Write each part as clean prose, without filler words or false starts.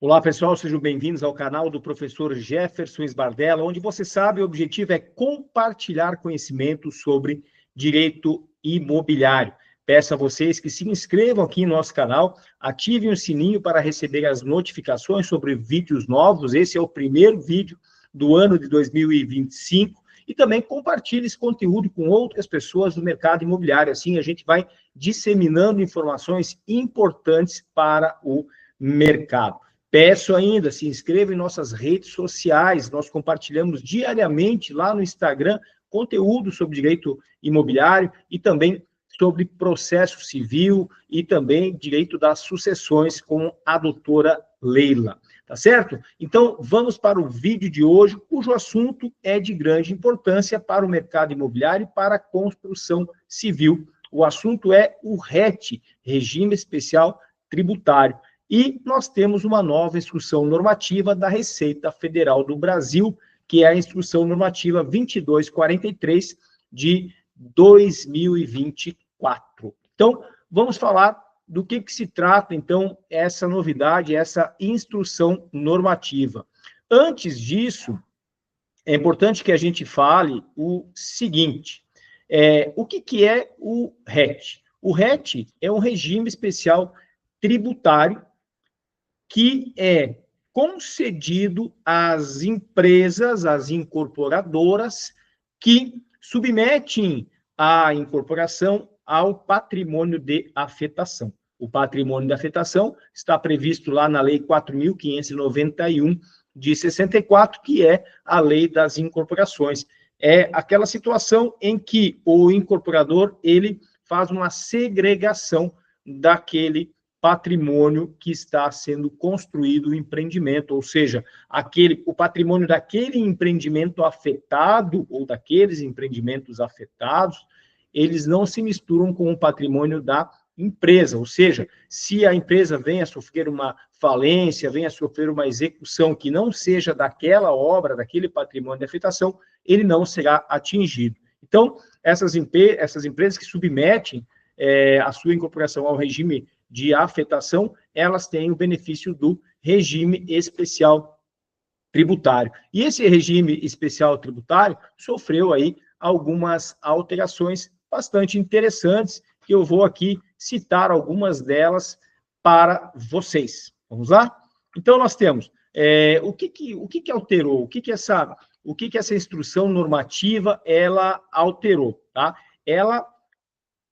Olá, pessoal, sejam bem-vindos ao canal do professor Jefferson Sbardella, onde você sabe o objetivo é compartilhar conhecimento sobre direito imobiliário. Peço a vocês que se inscrevam aqui no nosso canal, ativem o sininho para receber as notificações sobre vídeos novos. Esse é o primeiro vídeo do ano de 2025 e também compartilhe esse conteúdo com outras pessoas do mercado imobiliário. Assim, a gente vai disseminando informações importantes para o mercado. Peço ainda, se inscreva em nossas redes sociais, nós compartilhamos diariamente lá no Instagram conteúdo sobre direito imobiliário e também sobre processo civil e também direito das sucessões com a doutora Leila, tá certo? Então, vamos para o vídeo de hoje, cujo assunto é de grande importância para o mercado imobiliário e para a construção civil. O assunto é o RET, Regime Especial Tributário. E nós temos uma nova instrução normativa da Receita Federal do Brasil, que é a instrução normativa 2243 de 2024. Então, vamos falar do que se trata, então, essa novidade, essa instrução normativa. Antes disso, é importante que a gente fale o seguinte, o que é o RET? O RET é um regime especial tributário que é concedido às empresas, às incorporadoras, que submetem a incorporação ao patrimônio de afetação. O patrimônio de afetação está previsto lá na Lei 4.591 de 64, que é a Lei das Incorporações. É aquela situação em que o incorporador, ele faz uma segregação daquele patrimônio que está sendo construído o empreendimento, ou seja, o patrimônio daquele empreendimento afetado, ou daqueles empreendimentos afetados, eles não se misturam com o patrimônio da empresa, ou seja, se a empresa vem a sofrer uma falência, vem a sofrer uma execução que não seja daquela obra, daquele patrimônio de afetação, ele não será atingido. Então, essas empresas que submetem a sua incorporação ao regime de afetação, elas têm o benefício do regime especial tributário. E esse regime especial tributário sofreu aí algumas alterações bastante interessantes, que eu vou aqui citar algumas delas para vocês. Vamos lá? Então, nós temos o que alterou, o que essa instrução normativa ela alterou, tá? Ela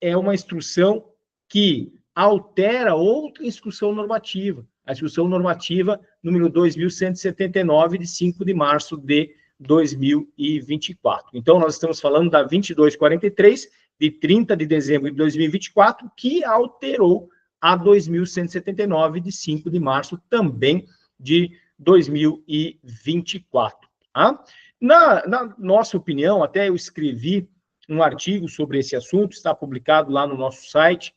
é uma instrução que altera outra instrução normativa, a instrução normativa número 2.179, de 5 de março de 2024. Então, nós estamos falando da 2243, de 30 de dezembro de 2024, que alterou a 2.179, de 5 de março, também de 2024. Tá? Na nossa opinião, até eu escrevi um artigo sobre esse assunto, está publicado lá no nosso site,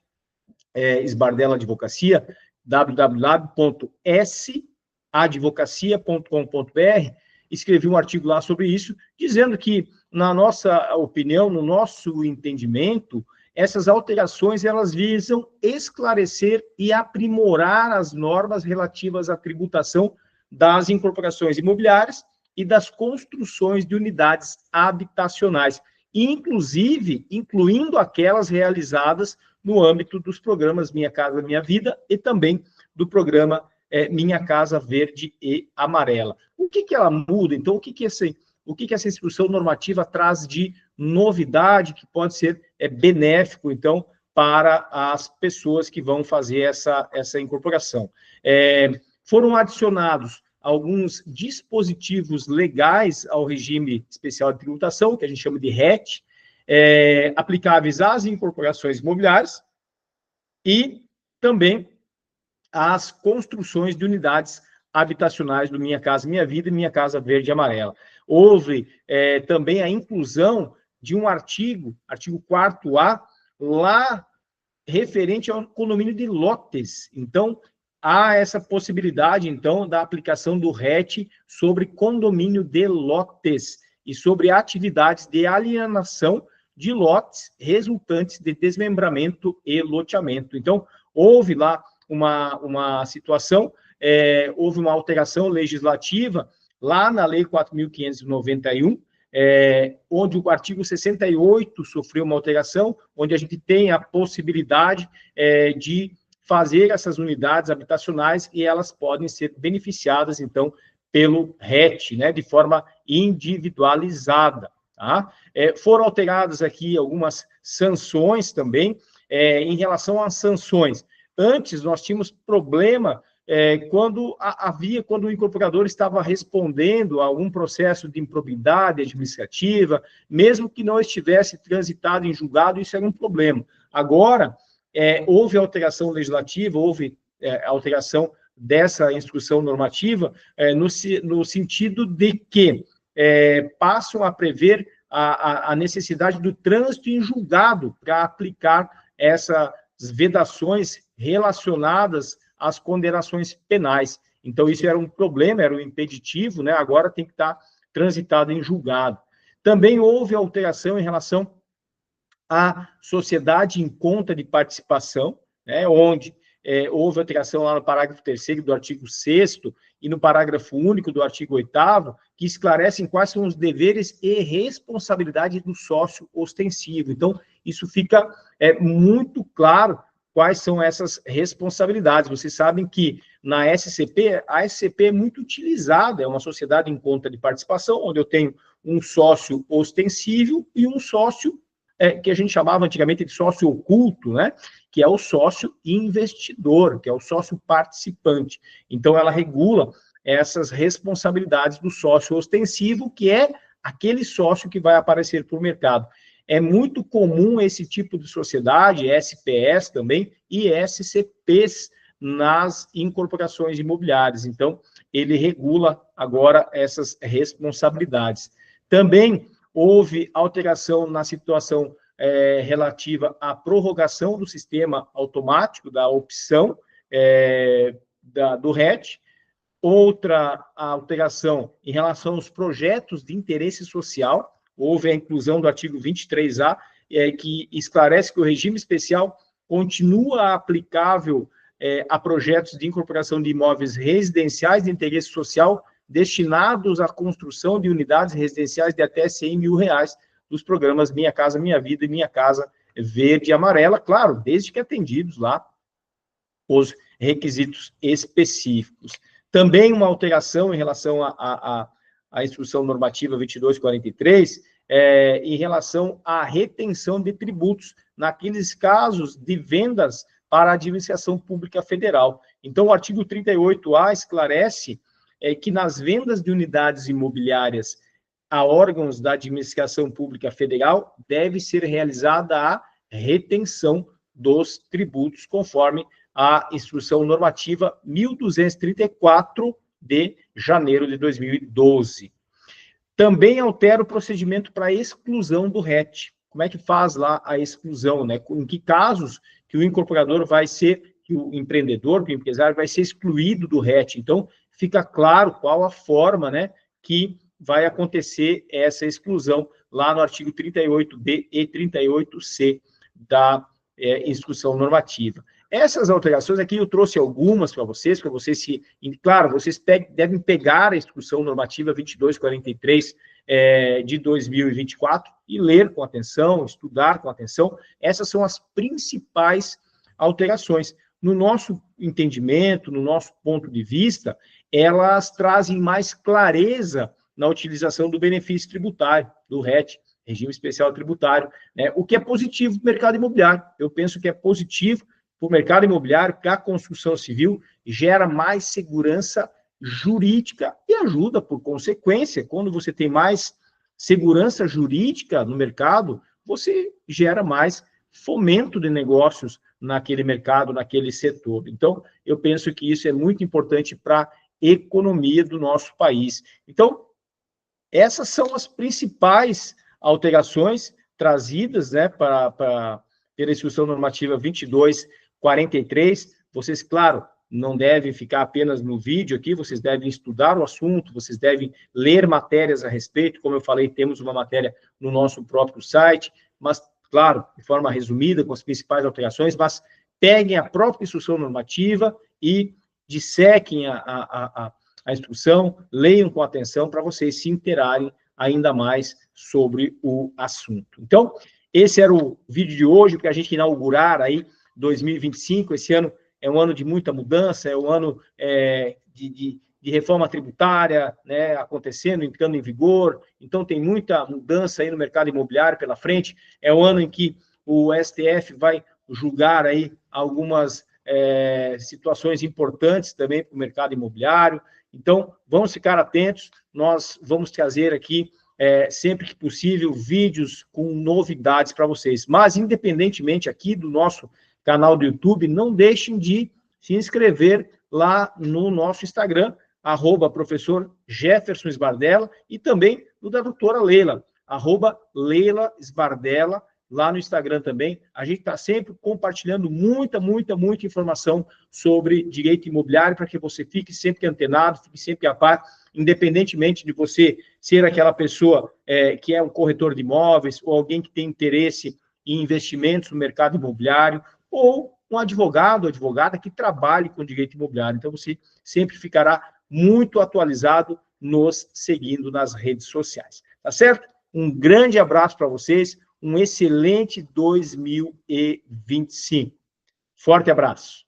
Sbardella Advocacia, www.sadvocacia.com.br, escrevi um artigo lá sobre isso, dizendo que, na nossa opinião, no nosso entendimento, essas alterações, elas visam esclarecer e aprimorar as normas relativas à tributação das incorporações imobiliárias e das construções de unidades habitacionais, inclusive incluindo aquelas realizadas no âmbito dos programas Minha Casa Minha Vida e também do programa Minha Casa Verde e Amarela. O que ela muda, então? O que essa instrução normativa traz de novidade que pode ser benéfico, então, para as pessoas que vão fazer essa incorporação? Foram adicionados alguns dispositivos legais ao regime especial de tributação, que a gente chama de RET, aplicáveis às incorporações imobiliárias e também às construções de unidades habitacionais do Minha Casa Minha Vida e Minha Casa Verde e Amarela. Houve também a inclusão de um artigo 4º-A, lá referente ao condomínio de lotes. Então, há essa possibilidade, então, da aplicação do RET sobre condomínio de lotes e sobre atividades de alienação de lotes resultantes de desmembramento e loteamento. Então, houve lá uma situação houve uma alteração legislativa lá na Lei 4.591, onde o artigo 68 sofreu uma alteração, onde a gente tem a possibilidade de fazer essas unidades habitacionais e elas podem ser beneficiadas, então, pelo RET, né, de forma individualizada. Tá? Foram alteradas aqui algumas sanções também. Em relação às sanções, antes nós tínhamos problema quando o incorporador estava respondendo a algum processo de improbidade administrativa, mesmo que não estivesse transitado em julgado, isso era um problema. Agora, houve alteração legislativa, houve alteração dessa instrução normativa, no sentido de que passam a prever a necessidade do trânsito em julgado para aplicar essas vedações relacionadas às condenações penais. Então, isso era um problema, era um impeditivo, né? Agora tem que estar transitado em julgado. Também houve alteração em relação à sociedade em conta de participação, né? Onde houve alteração lá no parágrafo 3º do artigo 6º e no parágrafo único do artigo 8º, que esclarecem quais são os deveres e responsabilidades do sócio ostensivo. Então, isso fica muito claro quais são essas responsabilidades. Vocês sabem que na SCP, a SCP é muito utilizada, é uma sociedade em conta de participação, onde eu tenho um sócio ostensível e um sócio que a gente chamava antigamente de sócio oculto, né? Que é o sócio investidor, que é o sócio participante. Então, ela regula essas responsabilidades do sócio ostensivo, que é aquele sócio que vai aparecer por mercado. É muito comum esse tipo de sociedade, SPS também, e SCPs nas incorporações imobiliárias. Então, ele regula agora essas responsabilidades. Também houve alteração na situação relativa à prorrogação do sistema automático, da opção do RET. Outra alteração em relação aos projetos de interesse social, houve a inclusão do artigo 23A, que esclarece que o regime especial continua aplicável a projetos de incorporação de imóveis residenciais de interesse social destinados à construção de unidades residenciais de até R$100 mil, dos programas Minha Casa Minha Vida e Minha Casa Verde e Amarela, claro, desde que atendidos lá os requisitos específicos. Também uma alteração em relação à instrução normativa 2243, em relação à retenção de tributos naqueles casos de vendas para a administração pública federal. Então, o artigo 38A esclarece que nas vendas de unidades imobiliárias a órgãos da administração pública federal deve ser realizada a retenção dos tributos, conforme a instrução normativa 1234 de janeiro de 2012. Também altera o procedimento para exclusão do RET. Como é que faz lá a exclusão, né? Em que casos que o incorporador vai ser, que o empreendedor, que o empresário vai ser excluído do RET. Então, fica claro qual a forma, né, que vai acontecer essa exclusão lá no artigo 38B e 38C da instrução normativa. Essas alterações aqui eu trouxe algumas para vocês se... Claro, vocês devem pegar a instrução normativa 2243 de 2024 e ler com atenção, estudar com atenção. Essas são as principais alterações. No nosso entendimento, no nosso ponto de vista, elas trazem mais clareza na utilização do benefício tributário, do RET, Regime Especial Tributário, né? O que é positivo para o mercado imobiliário. Eu penso que é positivo para o mercado imobiliário, para a construção civil, gera mais segurança jurídica e ajuda, por consequência, quando você tem mais segurança jurídica no mercado, você gera mais fomento de negócios naquele mercado, naquele setor. Então, eu penso que isso é muito importante para a economia do nosso país. Então, essas são as principais alterações trazidas, né, pela instrução normativa 2243. Vocês, claro, não devem ficar apenas no vídeo aqui, vocês devem estudar o assunto, vocês devem ler matérias a respeito. Como eu falei, temos uma matéria no nosso próprio site, mas, claro, de forma resumida, com as principais alterações, mas peguem a própria instrução normativa e dissequem a instrução, leiam com atenção para vocês se interarem ainda mais sobre o assunto. Então, esse era o vídeo de hoje, para a gente inaugurar aí 2025. Esse ano é um ano de muita mudança, é um ano de reforma tributária, né, acontecendo, entrando em vigor. Então, tem muita mudança aí no mercado imobiliário pela frente. É o ano em que o STF vai julgar aí algumas situações importantes também para o mercado imobiliário. Então, vamos ficar atentos. Nós vamos trazer aqui, sempre que possível, vídeos com novidades para vocês. Mas, independentemente aqui do nosso canal do YouTube, não deixem de se inscrever lá no nosso Instagram, @professor Jefferson Sbardella, e também no da doutora Leila, @Leila Sbardella, lá no Instagram também. A gente está sempre compartilhando muita informação sobre direito imobiliário, para que você fique sempre antenado, fique sempre a par, independentemente de você ser aquela pessoa que é um corretor de imóveis, ou alguém que tem interesse em investimentos no mercado imobiliário, ou um advogado ou advogada que trabalhe com direito imobiliário. Então, você sempre ficará muito atualizado nos seguindo nas redes sociais. Tá certo? Um grande abraço para vocês, um excelente 2025. Forte abraço.